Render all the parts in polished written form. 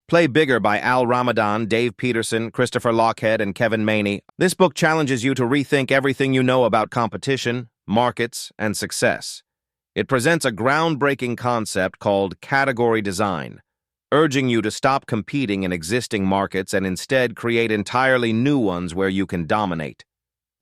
Play Bigger by Al Ramadan, Dave Peterson, Christopher Lochhead, and Kevin Maney. This book challenges you to rethink everything you know about competition, markets, and success. It presents a groundbreaking concept called category design, urging you to stop competing in existing markets and instead create entirely new ones where you can dominate.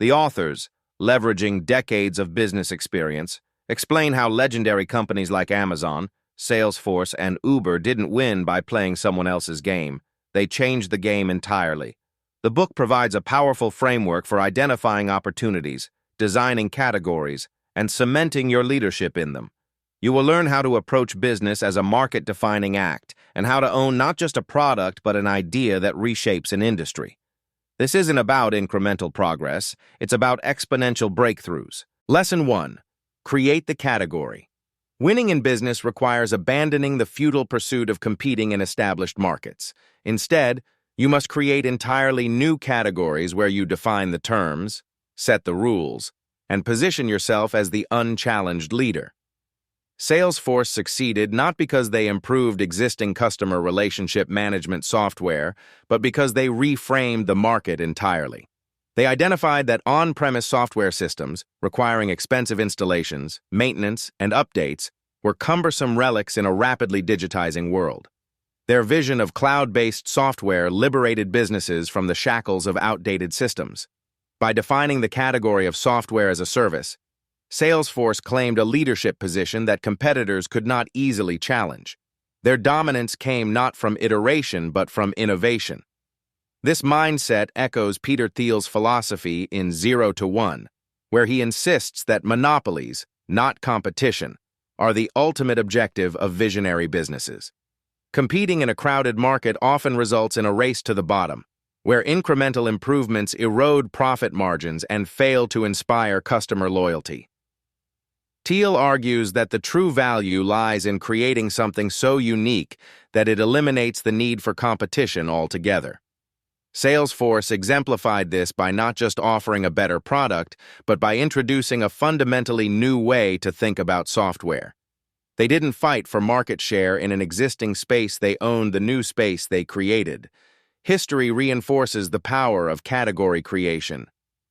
The authors, leveraging decades of business experience, explain how legendary companies like Amazon, Salesforce, and Uber didn't win by playing someone else's game. They changed the game entirely. The book provides a powerful framework for identifying opportunities, designing categories, and cementing your leadership in them. You will learn how to approach business as a market-defining act and how to own not just a product but an idea that reshapes an industry. This isn't about incremental progress, it's about exponential breakthroughs. Lesson 1. Create the category. Winning in business requires abandoning the futile pursuit of competing in established markets. Instead, you must create entirely new categories where you define the terms, set the rules, and position yourself as the unchallenged leader. Salesforce succeeded not because they improved existing customer relationship management software, but because they reframed the market entirely. They identified that on-premise software systems, requiring expensive installations, maintenance, and updates, were cumbersome relics in a rapidly digitizing world. Their vision of cloud-based software liberated businesses from the shackles of outdated systems. By defining the category of software as a service, Salesforce claimed a leadership position that competitors could not easily challenge. Their dominance came not from iteration but from innovation. This mindset echoes Peter Thiel's philosophy in 0 to 1, where he insists that monopolies, not competition, are the ultimate objective of visionary businesses. Competing in a crowded market often results in a race to the bottom, where incremental improvements erode profit margins and fail to inspire customer loyalty. Thiel argues that the true value lies in creating something so unique that it eliminates the need for competition altogether. Salesforce exemplified this by not just offering a better product, but by introducing a fundamentally new way to think about software. They didn't fight for market share in an existing space, they owned the new space they created. History reinforces the power of category creation.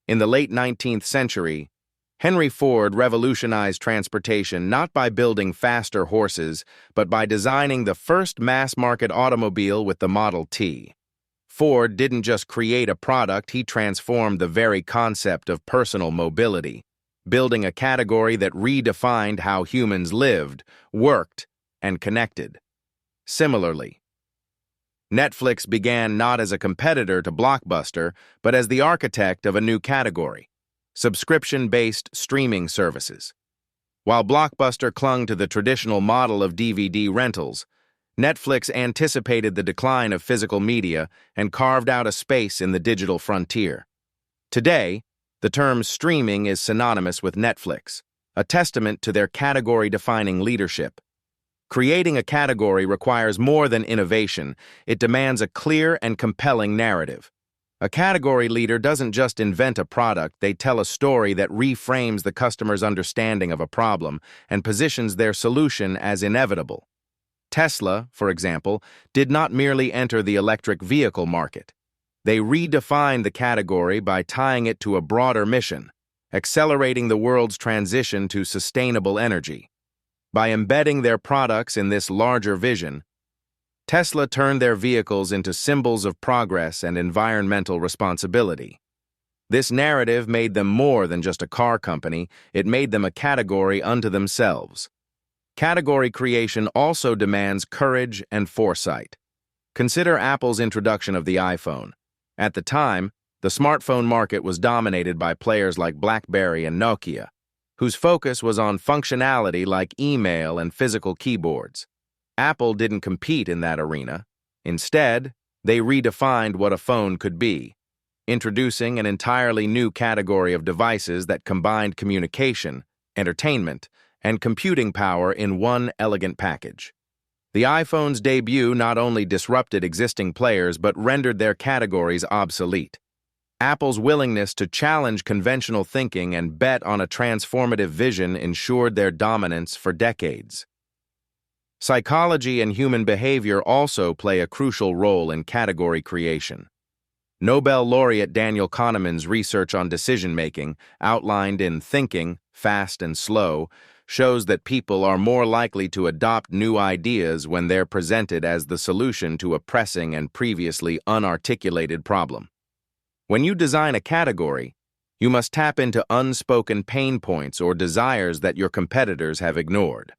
In the late 19th century, Henry Ford revolutionized transportation not by building faster horses, but by designing the first mass-market automobile with the Model T. Ford didn't just create a product, he transformed the very concept of personal mobility, building a category that redefined how humans lived, worked, and connected. Similarly, Netflix began not as a competitor to Blockbuster, but as the architect of a new category: subscription-based streaming services. While Blockbuster clung to the traditional model of DVD rentals, Netflix anticipated the decline of physical media and carved out a space in the digital frontier. Today, the term streaming is synonymous with Netflix, a testament to their category-defining leadership. Creating a category requires more than innovation, it demands a clear and compelling narrative. A category leader doesn't just invent a product, they tell a story that reframes the customer's understanding of a problem and positions their solution as inevitable. Tesla, for example, did not merely enter the electric vehicle market. They redefined the category by tying it to a broader mission, accelerating the world's transition to sustainable energy. By embedding their products in this larger vision, Tesla turned their vehicles into symbols of progress and environmental responsibility. This narrative made them more than just a car company, it made them a category unto themselves. Category creation also demands courage and foresight. Consider Apple's introduction of the iPhone. At the time, the smartphone market was dominated by players like BlackBerry and Nokia, whose focus was on functionality like email and physical keyboards. Apple didn't compete in that arena. Instead, they redefined what a phone could be, introducing an entirely new category of devices that combined communication, entertainment, and computing power in one elegant package. The iPhone's debut not only disrupted existing players but rendered their categories obsolete. Apple's willingness to challenge conventional thinking and bet on a transformative vision ensured their dominance for decades. Psychology and human behavior also play a crucial role in category creation. Nobel laureate Daniel Kahneman's research on decision-making, outlined in Thinking, Fast and Slow, shows that people are more likely to adopt new ideas when they're presented as the solution to a pressing and previously unarticulated problem. When you design a category, you must tap into unspoken pain points or desires that your competitors have ignored.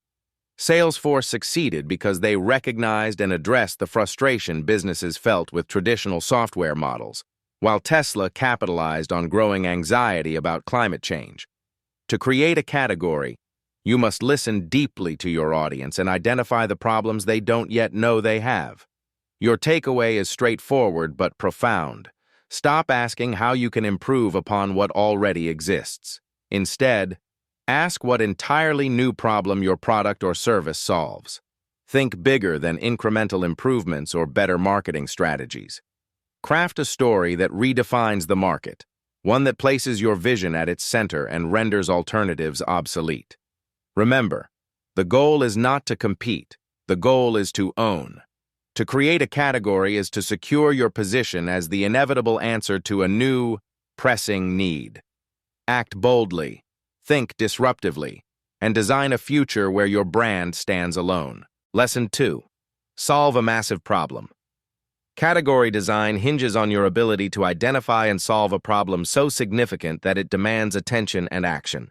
Salesforce succeeded because they recognized and addressed the frustration businesses felt with traditional software models, while Tesla capitalized on growing anxiety about climate change. To create a category, you must listen deeply to your audience and identify the problems they don't yet know they have. Your takeaway is straightforward but profound. Stop asking how you can improve upon what already exists. Instead, ask what entirely new problem your product or service solves. Think bigger than incremental improvements or better marketing strategies. Craft a story that redefines the market, one that places your vision at its center and renders alternatives obsolete. Remember, the goal is not to compete, the goal is to own. To create a category is to secure your position as the inevitable answer to a new, pressing need. Act boldly, think disruptively, and design a future where your brand stands alone. Lesson 2. Solve a massive problem. Category design hinges on your ability to identify and solve a problem so significant that it demands attention and action.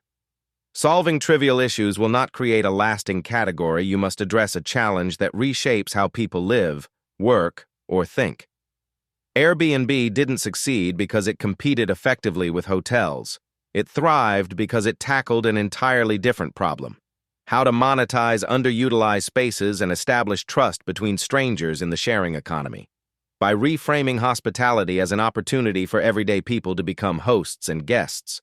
Solving trivial issues will not create a lasting category. You must address a challenge that reshapes how people live, work, or think. Airbnb didn't succeed because it competed effectively with hotels. It thrived because it tackled an entirely different problem: how to monetize underutilized spaces and establish trust between strangers in the sharing economy. By reframing hospitality as an opportunity for everyday people to become hosts and guests,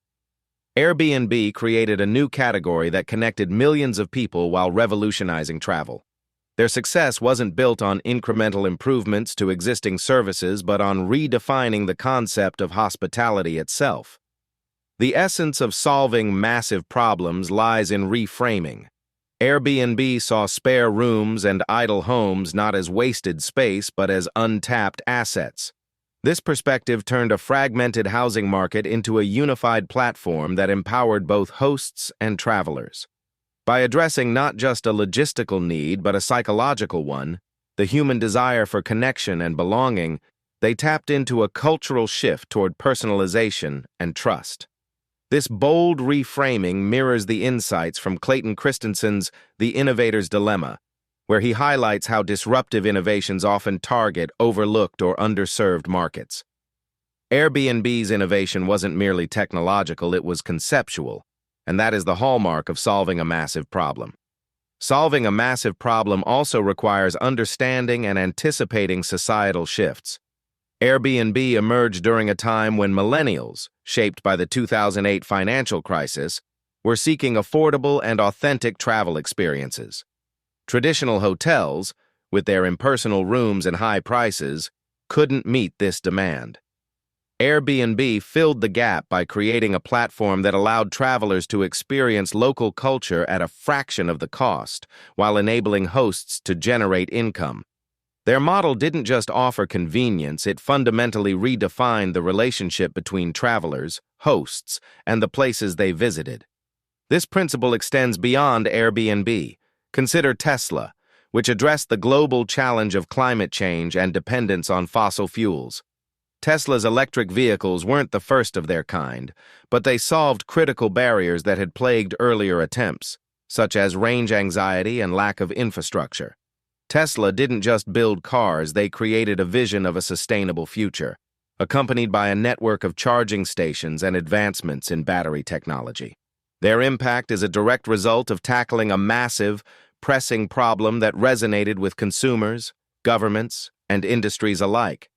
Airbnb created a new category that connected millions of people while revolutionizing travel. Their success wasn't built on incremental improvements to existing services, but on redefining the concept of hospitality itself. The essence of solving massive problems lies in reframing. Airbnb saw spare rooms and idle homes not as wasted space, but as untapped assets. This perspective turned a fragmented housing market into a unified platform that empowered both hosts and travelers. By addressing not just a logistical need, but a psychological one, the human desire for connection and belonging, they tapped into a cultural shift toward personalization and trust. This bold reframing mirrors the insights from Clayton Christensen's The Innovator's Dilemma, where he highlights how disruptive innovations often target overlooked or underserved markets. Airbnb's innovation wasn't merely technological, it was conceptual, and that is the hallmark of solving a massive problem. Solving a massive problem also requires understanding and anticipating societal shifts. Airbnb emerged during a time when millennials, shaped by the 2008 financial crisis, were seeking affordable and authentic travel experiences. Traditional hotels, with their impersonal rooms and high prices, couldn't meet this demand. Airbnb filled the gap by creating a platform that allowed travelers to experience local culture at a fraction of the cost, while enabling hosts to generate income. Their model didn't just offer convenience, it fundamentally redefined the relationship between travelers, hosts, and the places they visited. This principle extends beyond Airbnb. Consider Tesla, which addressed the global challenge of climate change and dependence on fossil fuels. Tesla's electric vehicles weren't the first of their kind, but they solved critical barriers that had plagued earlier attempts, such as range anxiety and lack of infrastructure. Tesla didn't just build cars, they created a vision of a sustainable future, accompanied by a network of charging stations and advancements in battery technology. Their impact is a direct result of tackling a massive, pressing problem that resonated with consumers, governments, and industries alike.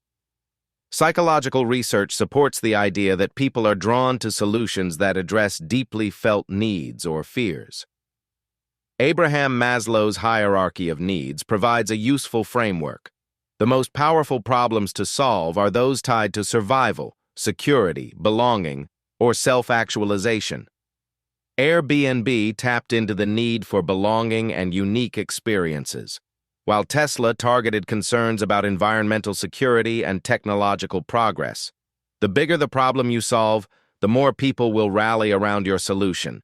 Psychological research supports the idea that people are drawn to solutions that address deeply felt needs or fears. Abraham Maslow's hierarchy of needs provides a useful framework. The most powerful problems to solve are those tied to survival, security, belonging, or self-actualization. Airbnb tapped into the need for belonging and unique experiences, while Tesla targeted concerns about environmental security and technological progress. The bigger the problem you solve, the more people will rally around your solution.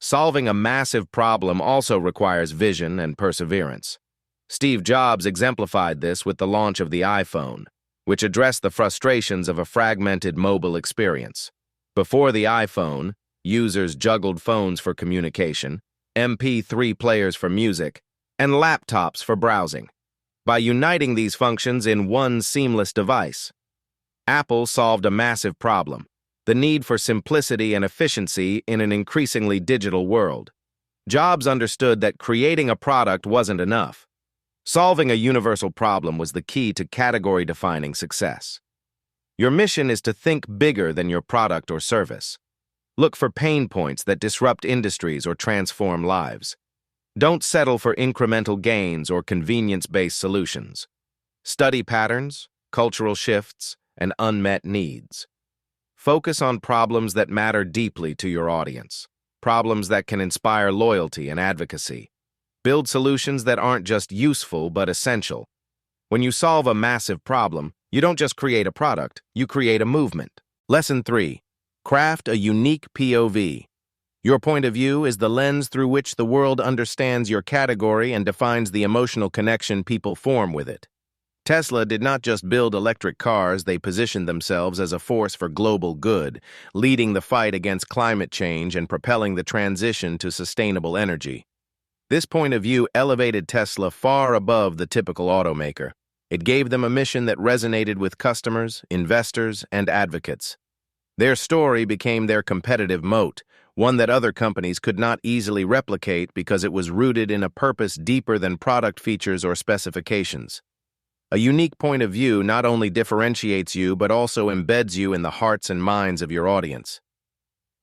Solving a massive problem also requires vision and perseverance. Steve Jobs exemplified this with the launch of the iPhone, which addressed the frustrations of a fragmented mobile experience. Before the iPhone, users juggled phones for communication, MP3 players for music, and laptops for browsing. By uniting these functions in one seamless device, Apple solved a massive problem: the need for simplicity and efficiency in an increasingly digital world. Jobs understood that creating a product wasn't enough. Solving a universal problem was the key to category-defining success. Your mission is to think bigger than your product or service. Look for pain points that disrupt industries or transform lives. Don't settle for incremental gains or convenience-based solutions. Study patterns, cultural shifts, and unmet needs. Focus on problems that matter deeply to your audience, problems that can inspire loyalty and advocacy. Build solutions that aren't just useful but essential. When you solve a massive problem, you don't just create a product, you create a movement. Lesson 3. Craft a unique POV. Your point of view is the lens through which the world understands your category and defines the emotional connection people form with it. Tesla did not just build electric cars, they positioned themselves as a force for global good, leading the fight against climate change and propelling the transition to sustainable energy. This point of view elevated Tesla far above the typical automaker. It gave them a mission that resonated with customers, investors, and advocates. Their story became their competitive moat, one that other companies could not easily replicate because it was rooted in a purpose deeper than product features or specifications. A unique point of view not only differentiates you but also embeds you in the hearts and minds of your audience.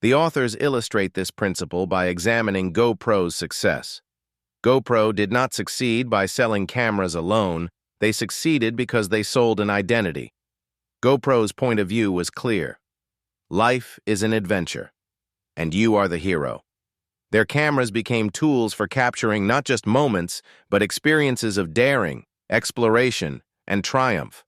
The authors illustrate this principle by examining GoPro's success. GoPro did not succeed by selling cameras alone, they succeeded because they sold an identity. GoPro's point of view was clear. Life is an adventure, and you are the hero. Their cameras became tools for capturing not just moments, but experiences of daring, exploration, and triumph.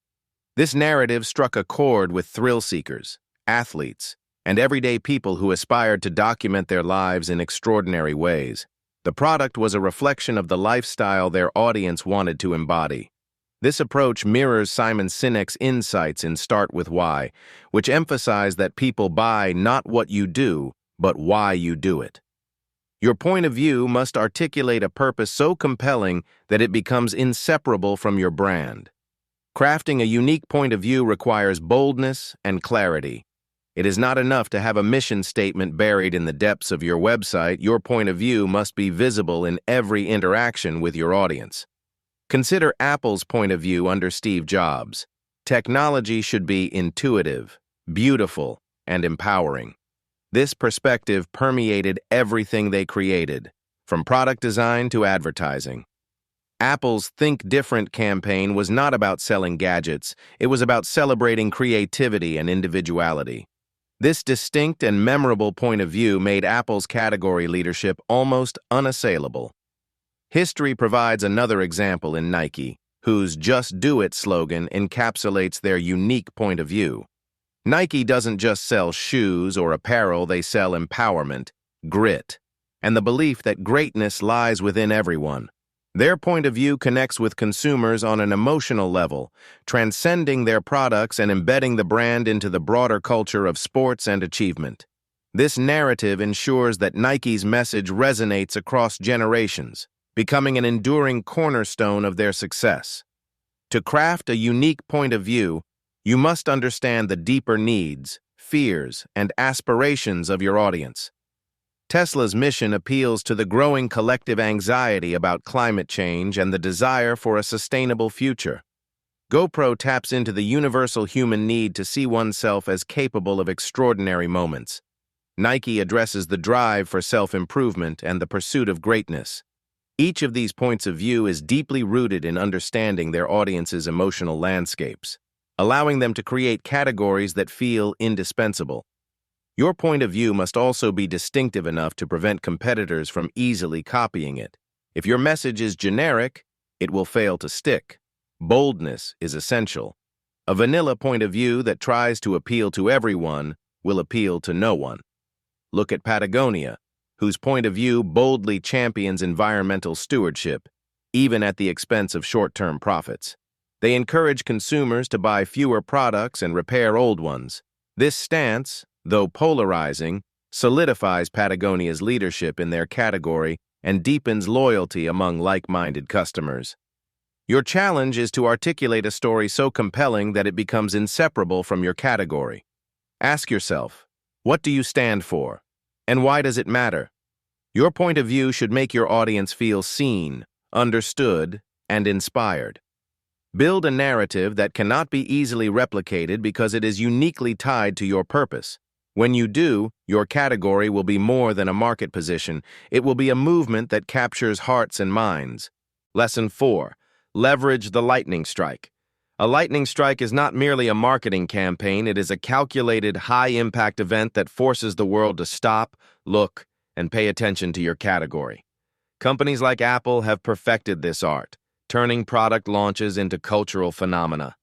This narrative struck a chord with thrill seekers, athletes, and everyday people who aspired to document their lives in extraordinary ways. The product was a reflection of the lifestyle their audience wanted to embody. This approach mirrors Simon Sinek's insights in Start With Why, which emphasize that people buy not what you do, but why you do it. Your point of view must articulate a purpose so compelling that it becomes inseparable from your brand. Crafting a unique point of view requires boldness and clarity. It is not enough to have a mission statement buried in the depths of your website. Your point of view must be visible in every interaction with your audience. Consider Apple's point of view under Steve Jobs. Technology should be intuitive, beautiful, and empowering. This perspective permeated everything they created, from product design to advertising. Apple's Think Different campaign was not about selling gadgets, it was about celebrating creativity and individuality. This distinct and memorable point of view made Apple's category leadership almost unassailable. History provides another example in Nike, whose "Just Do It" slogan encapsulates their unique point of view. Nike doesn't just sell shoes or apparel, they sell empowerment, grit, and the belief that greatness lies within everyone. Their point of view connects with consumers on an emotional level, transcending their products and embedding the brand into the broader culture of sports and achievement. This narrative ensures that Nike's message resonates across generations, becoming an enduring cornerstone of their success. To craft a unique point of view, you must understand the deeper needs, fears, and aspirations of your audience. Tesla's mission appeals to the growing collective anxiety about climate change and the desire for a sustainable future. GoPro taps into the universal human need to see oneself as capable of extraordinary moments. Nike addresses the drive for self-improvement and the pursuit of greatness. Each of these points of view is deeply rooted in understanding their audience's emotional landscapes, allowing them to create categories that feel indispensable. Your point of view must also be distinctive enough to prevent competitors from easily copying it. If your message is generic, it will fail to stick. Boldness is essential. A vanilla point of view that tries to appeal to everyone will appeal to no one. Look at Patagonia, whose point of view boldly champions environmental stewardship, even at the expense of short-term profits. They encourage consumers to buy fewer products and repair old ones. This stance, though polarizing, solidifies Patagonia's leadership in their category and deepens loyalty among like-minded customers. Your challenge is to articulate a story so compelling that it becomes inseparable from your category. Ask yourself, what do you stand for? And why does it matter? Your point of view should make your audience feel seen, understood, and inspired. Build a narrative that cannot be easily replicated because it is uniquely tied to your purpose. When you do, your category will be more than a market position. It will be a movement that captures hearts and minds. Lesson 4. Leverage the lightning strike. A lightning strike is not merely a marketing campaign, it is a calculated, high-impact event that forces the world to stop, look, and pay attention to your category. Companies like Apple have perfected this art, turning product launches into cultural phenomena.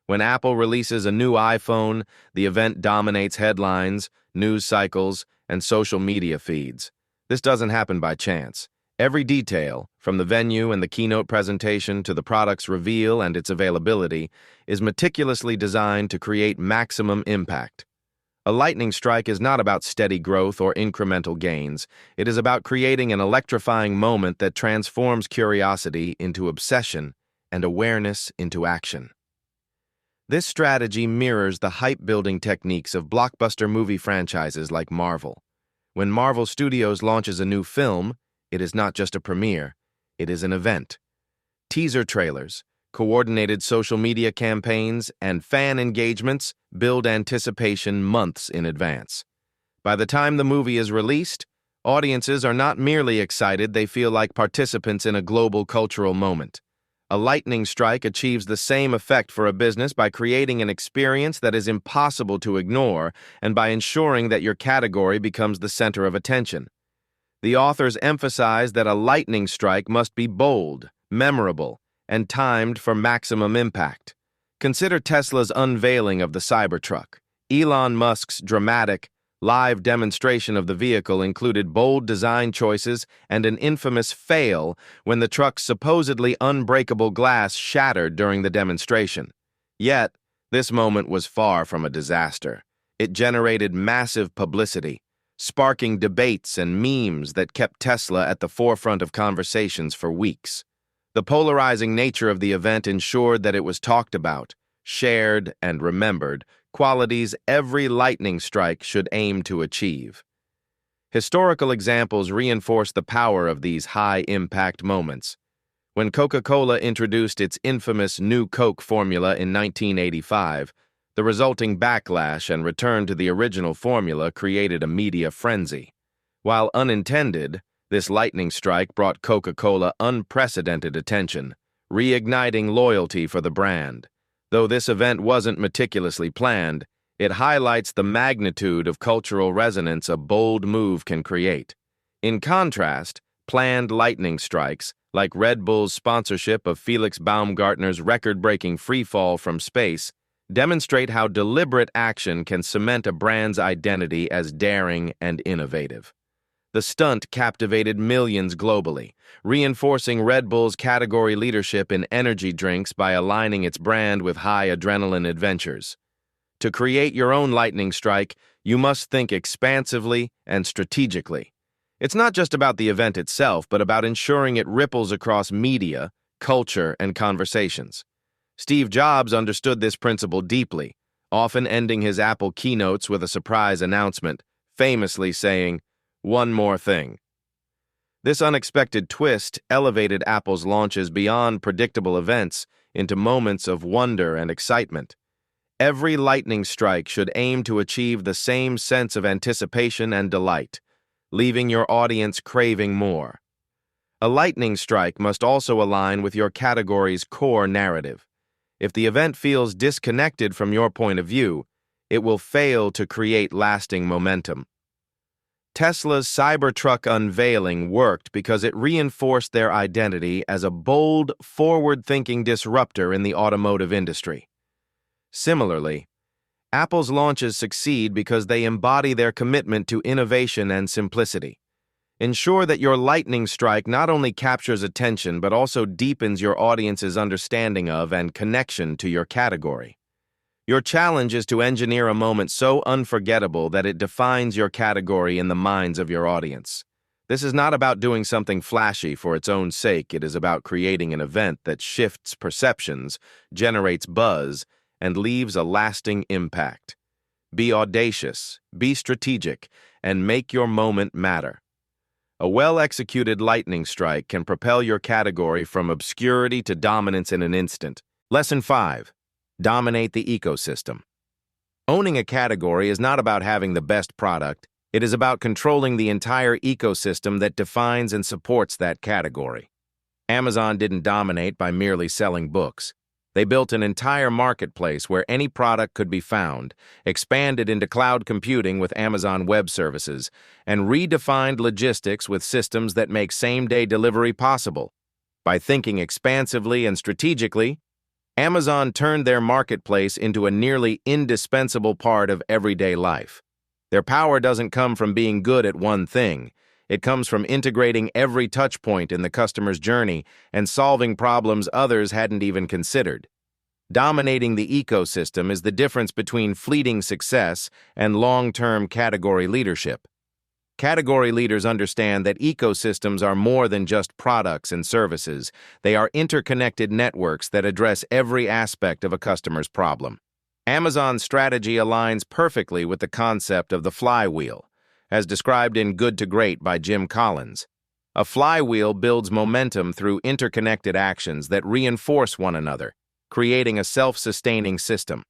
When Apple releases a new iPhone, the event dominates headlines, news cycles, and social media feeds. This doesn't happen by chance. Every detail, from the venue and the keynote presentation to the product's reveal and its availability, is meticulously designed to create maximum impact. A lightning strike is not about steady growth or incremental gains. It is about creating an electrifying moment that transforms curiosity into obsession and awareness into action. This strategy mirrors the hype-building techniques of blockbuster movie franchises like Marvel. When Marvel Studios launches a new film, it is not just a premiere, it is an event. Teaser trailers, coordinated social media campaigns, and fan engagements build anticipation months in advance. By the time the movie is released, audiences are not merely excited, they feel like participants in a global cultural moment. A lightning strike achieves the same effect for a business by creating an experience that is impossible to ignore and by ensuring that your category becomes the center of attention. The authors emphasize that a lightning strike must be bold, memorable, and timed for maximum impact. Consider Tesla's unveiling of the Cybertruck. Elon Musk's dramatic, live demonstration of the vehicle included bold design choices and an infamous fail when the truck's supposedly unbreakable glass shattered during the demonstration. Yet, this moment was far from a disaster. It generated massive publicity, sparking debates and memes that kept Tesla at the forefront of conversations for weeks. The polarizing nature of the event ensured that it was talked about, shared, and remembered, qualities every lightning strike should aim to achieve. Historical examples reinforce the power of these high-impact moments. When Coca-Cola introduced its infamous New Coke formula in 1985, the resulting backlash and return to the original formula created a media frenzy. While unintended, this lightning strike brought Coca-Cola unprecedented attention, reigniting loyalty for the brand. Though this event wasn't meticulously planned, it highlights the magnitude of cultural resonance a bold move can create. In contrast, planned lightning strikes, like Red Bull's sponsorship of Felix Baumgartner's record-breaking freefall from space, demonstrate how deliberate action can cement a brand's identity as daring and innovative. The stunt captivated millions globally, reinforcing Red Bull's category leadership in energy drinks by aligning its brand with high adrenaline adventures. To create your own lightning strike, you must think expansively and strategically. It's not just about the event itself, but about ensuring it ripples across media, culture, and conversations. Steve Jobs understood this principle deeply, often ending his Apple keynotes with a surprise announcement, famously saying, "One more thing." This unexpected twist elevated Apple's launches beyond predictable events into moments of wonder and excitement. Every lightning strike should aim to achieve the same sense of anticipation and delight, leaving your audience craving more. A lightning strike must also align with your category's core narrative. If the event feels disconnected from your point of view, it will fail to create lasting momentum. Tesla's Cybertruck unveiling worked because it reinforced their identity as a bold, forward-thinking disruptor in the automotive industry. Similarly, Apple's launches succeed because they embody their commitment to innovation and simplicity. Ensure that your lightning strike not only captures attention but also deepens your audience's understanding of and connection to your category. Your challenge is to engineer a moment so unforgettable that it defines your category in the minds of your audience. This is not about doing something flashy for its own sake. It is about creating an event that shifts perceptions, generates buzz, and leaves a lasting impact. Be audacious, be strategic, and make your moment matter. A well-executed lightning strike can propel your category from obscurity to dominance in an instant. Lesson 5. Dominate the ecosystem. Owning a category is not about having the best product. It is about controlling the entire ecosystem that defines and supports that category. Amazon didn't dominate by merely selling books. They built an entire marketplace where any product could be found, expanded into cloud computing with Amazon Web Services, and redefined logistics with systems that make same-day delivery possible. By thinking expansively and strategically, Amazon turned their marketplace into a nearly indispensable part of everyday life. Their power doesn't come from being good at one thing. It comes from integrating every touchpoint in the customer's journey and solving problems others hadn't even considered. Dominating the ecosystem is the difference between fleeting success and long-term category leadership. Category leaders understand that ecosystems are more than just products and services. They are interconnected networks that address every aspect of a customer's problem. Amazon's strategy aligns perfectly with the concept of the flywheel, as described in Good to Great by Jim Collins. A flywheel builds momentum through interconnected actions that reinforce one another, creating a self-sustaining system.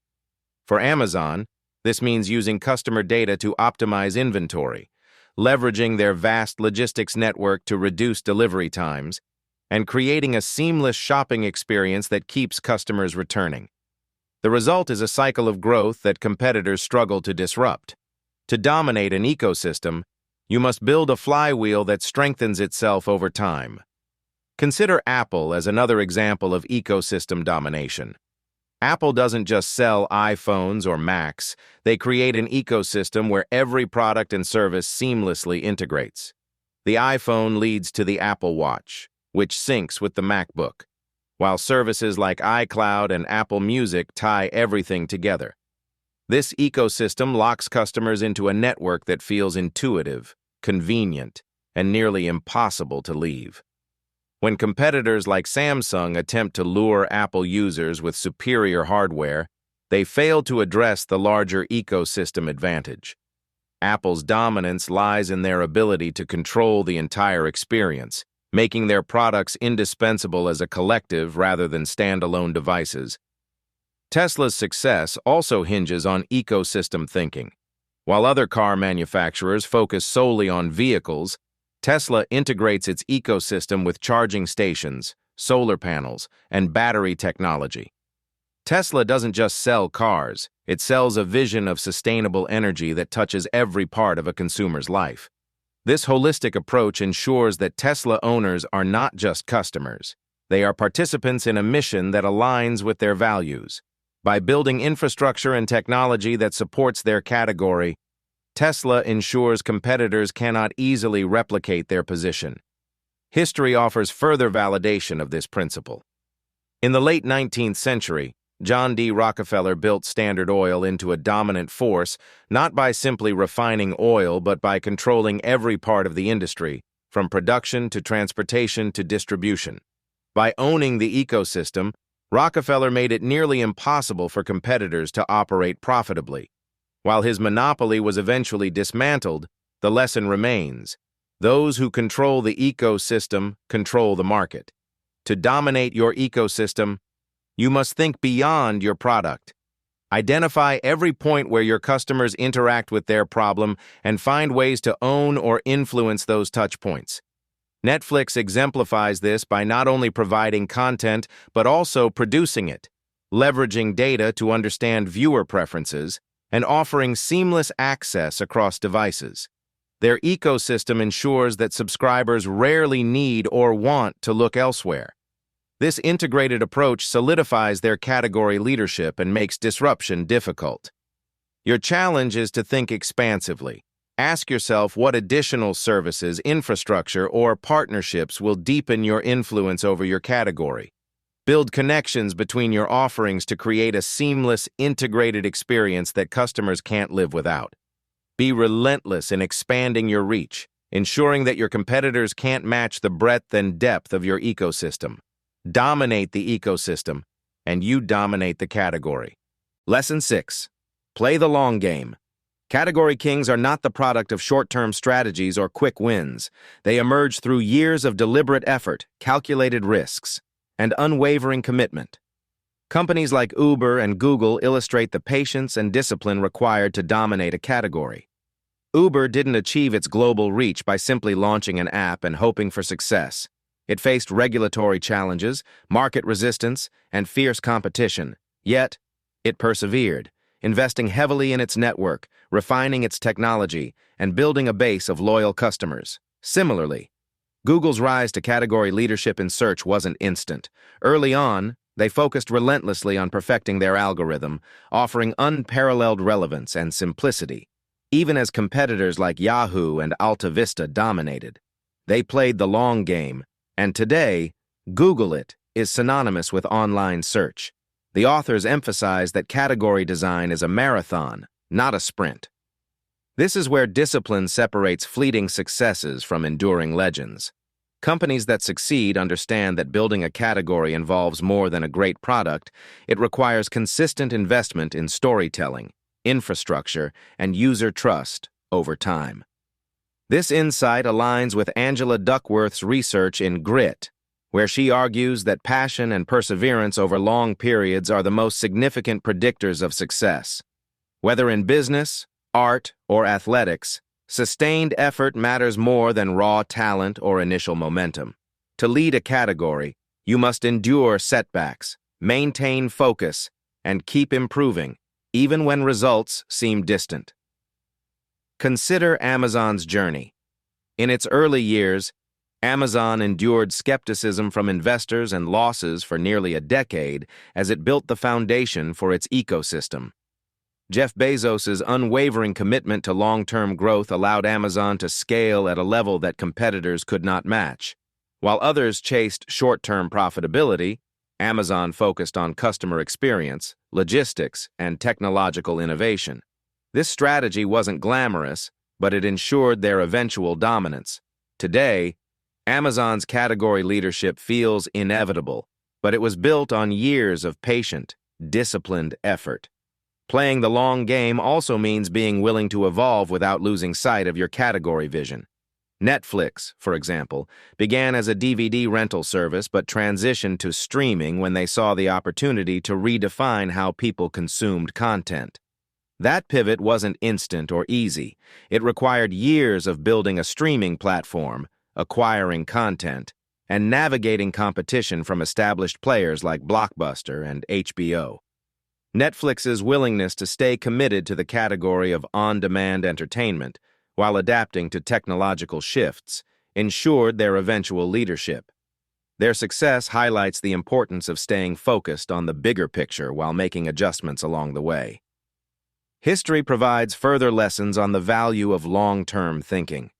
For Amazon, this means using customer data to optimize inventory, leveraging their vast logistics network to reduce delivery times, and creating a seamless shopping experience that keeps customers returning. The result is a cycle of growth that competitors struggle to disrupt. To dominate an ecosystem, you must build a flywheel that strengthens itself over time. Consider Apple as another example of ecosystem domination. Apple doesn't just sell iPhones or Macs, they create an ecosystem where every product and service seamlessly integrates. The iPhone leads to the Apple Watch, which syncs with the MacBook, while services like iCloud and Apple Music tie everything together. This ecosystem locks customers into a network that feels intuitive, convenient, and nearly impossible to leave. When competitors like Samsung attempt to lure Apple users with superior hardware, they fail to address the larger ecosystem advantage. Apple's dominance lies in their ability to control the entire experience, making their products indispensable as a collective rather than standalone devices. Tesla's success also hinges on ecosystem thinking. While other car manufacturers focus solely on vehicles, Tesla integrates its ecosystem with charging stations, solar panels, and battery technology. Tesla doesn't just sell cars, it sells a vision of sustainable energy that touches every part of a consumer's life. This holistic approach ensures that Tesla owners are not just customers. They are participants in a mission that aligns with their values. By building infrastructure and technology that supports their category, Tesla ensures competitors cannot easily replicate their position. History offers further validation of this principle. In the late 19th century, John D. Rockefeller built Standard Oil into a dominant force, not by simply refining oil, but by controlling every part of the industry, from production to transportation to distribution. By owning the ecosystem, Rockefeller made it nearly impossible for competitors to operate profitably. While his monopoly was eventually dismantled, the lesson remains. Those who control the ecosystem control the market. To dominate your ecosystem, you must think beyond your product. Identify every point where your customers interact with their problem and find ways to own or influence those touchpoints. Netflix exemplifies this by not only providing content, but also producing it, leveraging data to understand viewer preferences, and offering seamless access across devices. Their ecosystem ensures that subscribers rarely need or want to look elsewhere. This integrated approach solidifies their category leadership and makes disruption difficult. Your challenge is to think expansively. Ask yourself what additional services, infrastructure, or partnerships will deepen your influence over your category. Build connections between your offerings to create a seamless, integrated experience that customers can't live without. Be relentless in expanding your reach, ensuring that your competitors can't match the breadth and depth of your ecosystem. Dominate the ecosystem, and you dominate the category. Lesson 6. Play the long game. Category kings are not the product of short-term strategies or quick wins. They emerge through years of deliberate effort, calculated risks, and unwavering commitment. Companies like Uber and Google illustrate the patience and discipline required to dominate a category. Uber didn't achieve its global reach by simply launching an app and hoping for success. It faced regulatory challenges, market resistance, and fierce competition. Yet, it persevered, investing heavily in its network, refining its technology, and building a base of loyal customers. Similarly, Google's rise to category leadership in search wasn't instant. Early on, they focused relentlessly on perfecting their algorithm, offering unparalleled relevance and simplicity. Even as competitors like Yahoo and AltaVista dominated, they played the long game, and today, Google it is synonymous with online search. The authors emphasize that category design is a marathon, not a sprint. This is where discipline separates fleeting successes from enduring legends. Companies that succeed understand that building a category involves more than a great product. It requires consistent investment in storytelling, infrastructure, and user trust over time. This insight aligns with Angela Duckworth's research in Grit, where she argues that passion and perseverance over long periods are the most significant predictors of success. Whether in business, art, or athletics, sustained effort matters more than raw talent or initial momentum. To lead a category, you must endure setbacks, maintain focus, and keep improving, even when results seem distant. Consider Amazon's journey. In its early years, Amazon endured skepticism from investors and losses for nearly a decade as it built the foundation for its ecosystem. Jeff Bezos's unwavering commitment to long-term growth allowed Amazon to scale at a level that competitors could not match. While others chased short-term profitability, Amazon focused on customer experience, logistics, and technological innovation. This strategy wasn't glamorous, but it ensured their eventual dominance. Today, Amazon's category leadership feels inevitable, but it was built on years of patient, disciplined effort. Playing the long game also means being willing to evolve without losing sight of your category vision. Netflix, for example, began as a DVD rental service but transitioned to streaming when they saw the opportunity to redefine how people consumed content. That pivot wasn't instant or easy. It required years of building a streaming platform, acquiring content, and navigating competition from established players like Blockbuster and HBO. Netflix's willingness to stay committed to the category of on-demand entertainment while adapting to technological shifts ensured their eventual leadership. Their success highlights the importance of staying focused on the bigger picture while making adjustments along the way. History provides further lessons on the value of long-term thinking.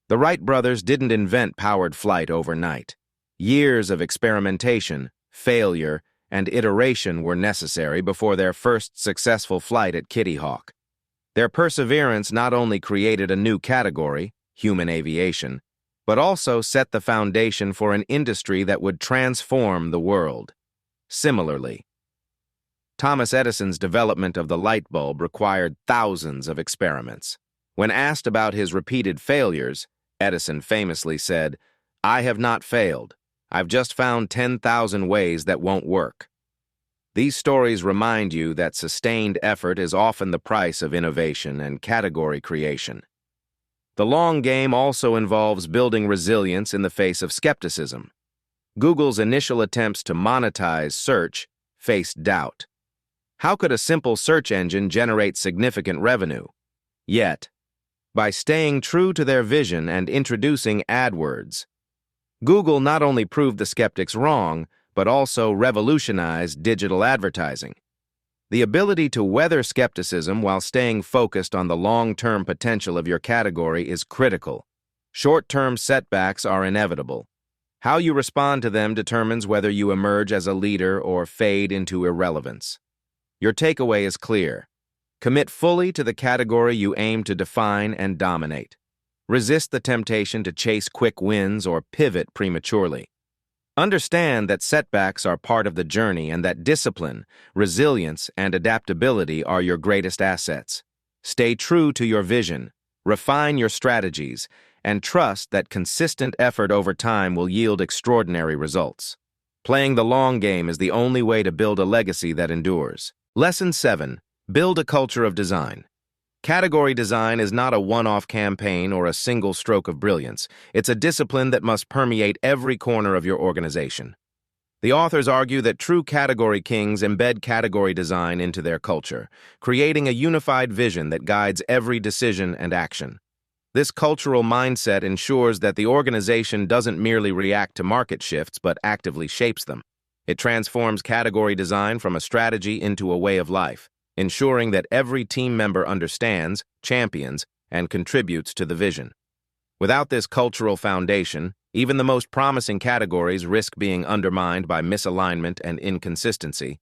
The Wright brothers didn't invent powered flight overnight. Years of experimentation, failure, and iteration were necessary before their first successful flight at Kitty Hawk. Their perseverance not only created a new category, human aviation, but also set the foundation for an industry that would transform the world. Similarly, Thomas Edison's development of the light bulb required thousands of experiments. When asked about his repeated failures, Edison famously said, "I have not failed. I've just found 10,000 ways that won't work." These stories remind you that sustained effort is often the price of innovation and category creation. The long game also involves building resilience in the face of skepticism. Google's initial attempts to monetize search faced doubt. How could a simple search engine generate significant revenue? Yet, by staying true to their vision and introducing AdWords, Google not only proved the skeptics wrong, but also revolutionized digital advertising. The ability to weather skepticism while staying focused on the long-term potential of your category is critical. Short-term setbacks are inevitable. How you respond to them determines whether you emerge as a leader or fade into irrelevance. Your takeaway is clear. Commit fully to the category you aim to define and dominate. Resist the temptation to chase quick wins or pivot prematurely. Understand that setbacks are part of the journey and that discipline, resilience, and adaptability are your greatest assets. Stay true to your vision, refine your strategies, and trust that consistent effort over time will yield extraordinary results. Playing the long game is the only way to build a legacy that endures. Lesson 7. Build a culture of design. Category design is not a one-off campaign or a single stroke of brilliance. It's a discipline that must permeate every corner of your organization. The authors argue that true category kings embed category design into their culture, creating a unified vision that guides every decision and action. This cultural mindset ensures that the organization doesn't merely react to market shifts but actively shapes them. It transforms category design from a strategy into a way of life, ensuring that every team member understands, champions, and contributes to the vision. Without this cultural foundation, even the most promising categories risk being undermined by misalignment and inconsistency.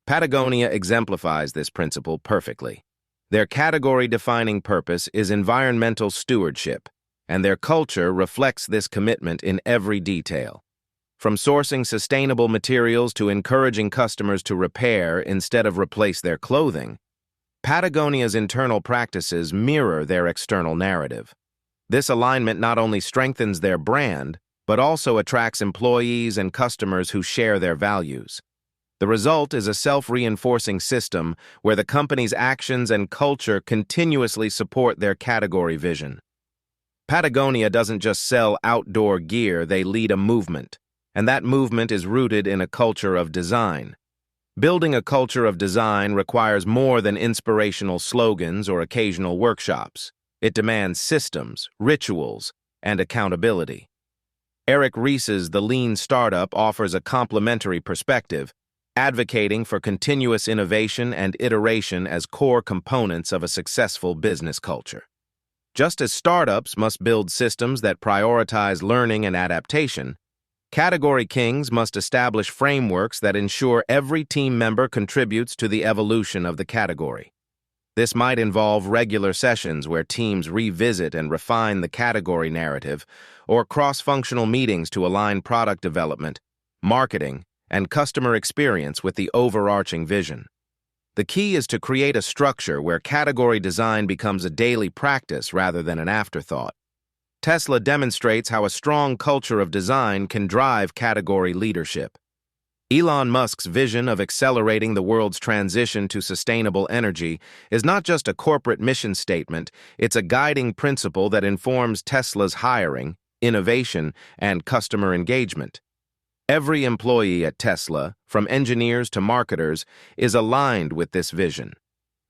Patagonia exemplifies this principle perfectly. Their category-defining purpose is environmental stewardship, and their culture reflects this commitment in every detail. From sourcing sustainable materials to encouraging customers to repair instead of replace their clothing, Patagonia's internal practices mirror their external narrative. This alignment not only strengthens their brand, but also attracts employees and customers who share their values. The result is a self-reinforcing system where the company's actions and culture continuously support their category vision. Patagonia doesn't just sell outdoor gear, they lead a movement. And that movement is rooted in a culture of design. Building a culture of design requires more than inspirational slogans or occasional workshops. It demands systems, rituals, and accountability. Eric Ries's The Lean Startup offers a complementary perspective, advocating for continuous innovation and iteration as core components of a successful business culture. Just as startups must build systems that prioritize learning and adaptation, category kings must establish frameworks that ensure every team member contributes to the evolution of the category. This might involve regular sessions where teams revisit and refine the category narrative, or cross-functional meetings to align product development, marketing, and customer experience with the overarching vision. The key is to create a structure where category design becomes a daily practice rather than an afterthought. Tesla demonstrates how a strong culture of design can drive category leadership. Elon Musk's vision of accelerating the world's transition to sustainable energy is not just a corporate mission statement, it's a guiding principle that informs Tesla's hiring, innovation, and customer engagement. Every employee at Tesla, from engineers to marketers, is aligned with this vision.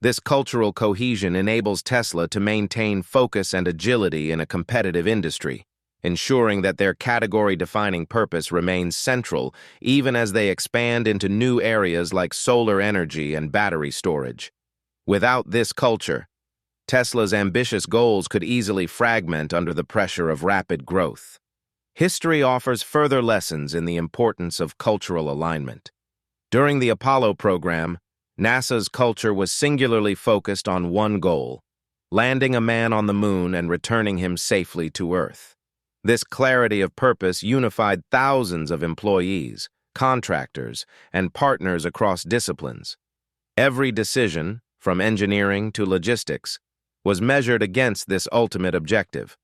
This cultural cohesion enables Tesla to maintain focus and agility in a competitive industry, ensuring that their category-defining purpose remains central even as they expand into new areas like solar energy and battery storage. Without this culture, Tesla's ambitious goals could easily fragment under the pressure of rapid growth. History offers further lessons in the importance of cultural alignment. During the Apollo program, NASA's culture was singularly focused on one goal: landing a man on the moon and returning him safely to Earth. This clarity of purpose unified thousands of employees, contractors, and partners across disciplines. Every decision, from engineering to logistics, was measured against this ultimate objective.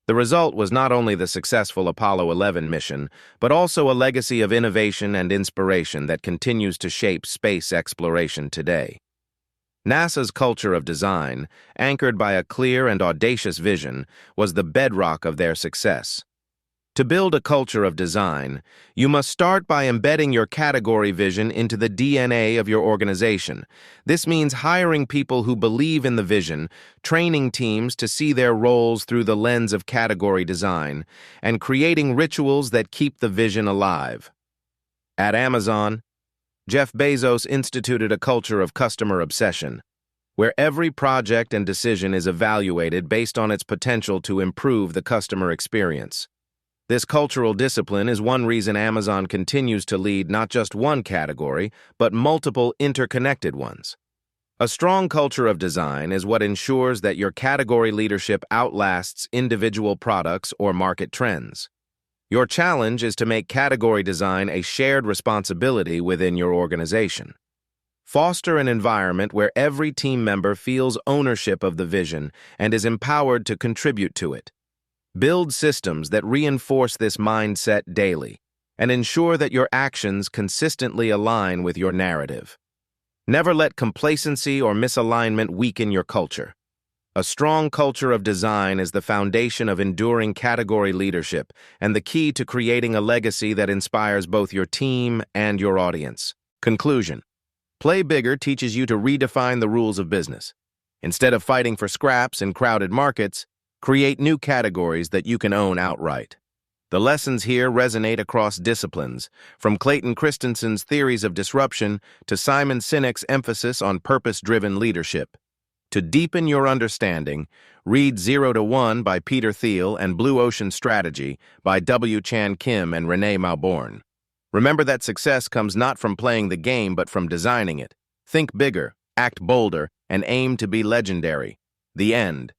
The result was not only the successful Apollo 11 mission, but also a legacy of innovation and inspiration that continues to shape space exploration today. NASA's culture of design, anchored by a clear and audacious vision, was the bedrock of their success. To build a culture of design, you must start by embedding your category vision into the DNA of your organization. This means hiring people who believe in the vision, training teams to see their roles through the lens of category design, and creating rituals that keep the vision alive. At Amazon, Jeff Bezos instituted a culture of customer obsession, where every project and decision is evaluated based on its potential to improve the customer experience. This cultural discipline is one reason Amazon continues to lead not just one category, but multiple interconnected ones. A strong culture of design is what ensures that your category leadership outlasts individual products or market trends. Your challenge is to make category design a shared responsibility within your organization. Foster an environment where every team member feels ownership of the vision and is empowered to contribute to it. Build systems that reinforce this mindset daily and ensure that your actions consistently align with your narrative. Never let complacency or misalignment weaken your culture. A strong culture of design is the foundation of enduring category leadership and the key to creating a legacy that inspires both your team and your audience. Conclusion: Play Bigger teaches you to redefine the rules of business. Instead of fighting for scraps in crowded markets, create new categories that you can own outright. The lessons here resonate across disciplines, from Clayton Christensen's theories of disruption to Simon Sinek's emphasis on purpose-driven leadership. To deepen your understanding, read 0 to 1 by Peter Thiel and Blue Ocean Strategy by W. Chan Kim and Renee Mauborgne. Remember that success comes not from playing the game but from designing it. Think bigger, act bolder, and aim to be legendary. The end.